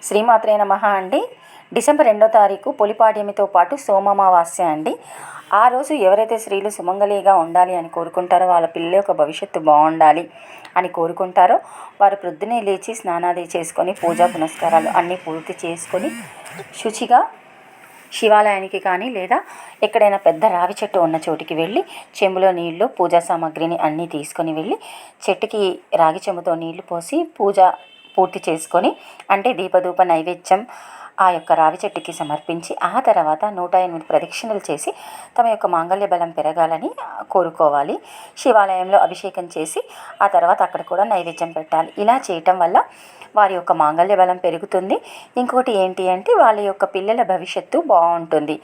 శ్రీమాత్రే నమః అండి. డిసెంబర్ 2వ తారీఖు పొలిపాడ్యమితో పాటు సోమమావాస్య అండి. ఆ రోజు ఎవరైతే స్త్రీలు సుమంగళిగా ఉండాలి అని కోరుకుంటారో, వాళ్ళ పిల్లల యొక్క భవిష్యత్తు బాగుండాలి అని కోరుకుంటారో, వారు ప్రొద్దునే లేచి స్నానాది చేసుకొని పూజా పునస్కారాలు అన్నీ పూర్తి చేసుకొని శుచిగా శివాలయానికి కానీ లేదా ఎక్కడైనా పెద్ద రావి చెట్టు ఉన్న చోటికి వెళ్ళి చెంబులో నీళ్లు పూజా సామాగ్రిని అన్నీ తీసుకొని వెళ్ళి చెట్టుకి రాగి చెంబుతో నీళ్లు పోసి పూజ పూర్తి చేసుకొని, అంటే దీపధూప నైవేద్యం ఆ యొక్క రావి చెట్టుకి సమర్పించి ఆ తర్వాత 108 ప్రదక్షిణలు చేసి తమ యొక్క మాంగళ్య బలం పెరగాలని కోరుకోవాలి. శివాలయంలో అభిషేకం చేసి ఆ తర్వాత అక్కడ కూడా నైవేద్యం పెట్టాలి. ఇలా చేయటం వల్ల వారి యొక్క మాంగళ్య బలం పెరుగుతుంది. ఇంకోటి ఏంటి అంటే వాళ్ళ యొక్క పిల్లల భవిష్యత్తు బాగుంటుంది.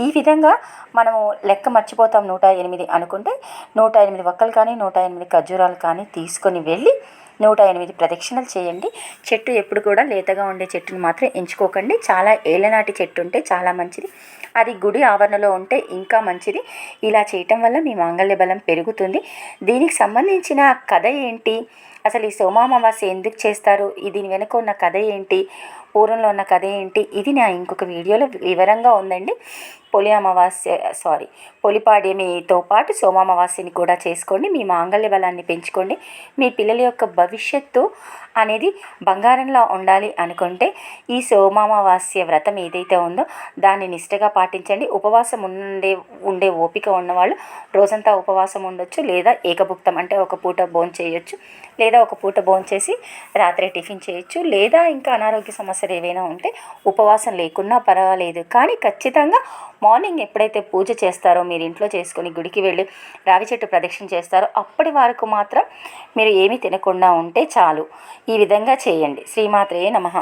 ఈ విధంగా మనము లెక్క మర్చిపోతాం 108 అనుకుంటే 108 వక్కలు కానీ 108 ఖర్జూరాలు కానీ తీసుకొని వెళ్ళి 108 ప్రదక్షిణలు చేయండి. చెట్టు ఎప్పుడు కూడా లేతగా ఉండే చెట్టును మాత్రం ఎంచుకోకండి. చాలా ఏళ్ళనాటి చెట్టు ఉంటే చాలా మంచిది. అది గుడి ఆవరణలో ఉంటే ఇంకా మంచిది. ఇలా చేయటం వల్ల మీ మాంగళ్య బలం పెరుగుతుంది. దీనికి సంబంధించిన కథ ఏంటి, అసలు ఈ సోమామావాస్య ఎందుకు చేస్తారు, దీని వెనుక ఉన్న కథ ఏంటి, పూర్వంలో ఉన్న కథ ఏంటి, ఇది నా ఇంకొక వీడియోలో వివరంగా ఉందండి. పొలిపాడ్యమితో పాటు సోమామావాస్యని కూడా చేసుకోండి. మీ మాంగళ్య బలాన్ని పెంచుకోండి. మీ పిల్లల యొక్క భవిష్యత్తు అనేది బంగారంలా ఉండాలి అనుకుంటే ఈ సోమామావాస్య వ్రతం ఏదైతే ఉందో దాన్ని నిష్టగా పాటించండి. ఉపవాసం ఉండే ఓపిక ఉన్నవాళ్ళు రోజంతా ఉపవాసం ఉండొచ్చు, లేదా ఏకభుక్తం అంటే ఒక పూట భోజనం చేయొచ్చు, లేదా ఒక పూట భోజనం చేసి రాత్రి టిఫిన్ చేయొచ్చు, లేదా ఇంకా అనారోగ్య సమస్యలు ఏవైనా ఉంటే ఉపవాసం లేకున్నా పర్వాలేదు. కానీ ఖచ్చితంగా మార్నింగ్ ఎప్పుడైతే పూజ చేస్తారో, మీరు ఇంట్లో చేసుకొని గుడికి వెళ్ళి రావి చెట్టు ప్రదక్షిణ చేస్తారో అప్పటి వరకు మాత్రం మీరు ఏమీ తినకుండా ఉంటే చాలు. ఈ విధంగా చేయండి. శ్రీమాత్రే నమః.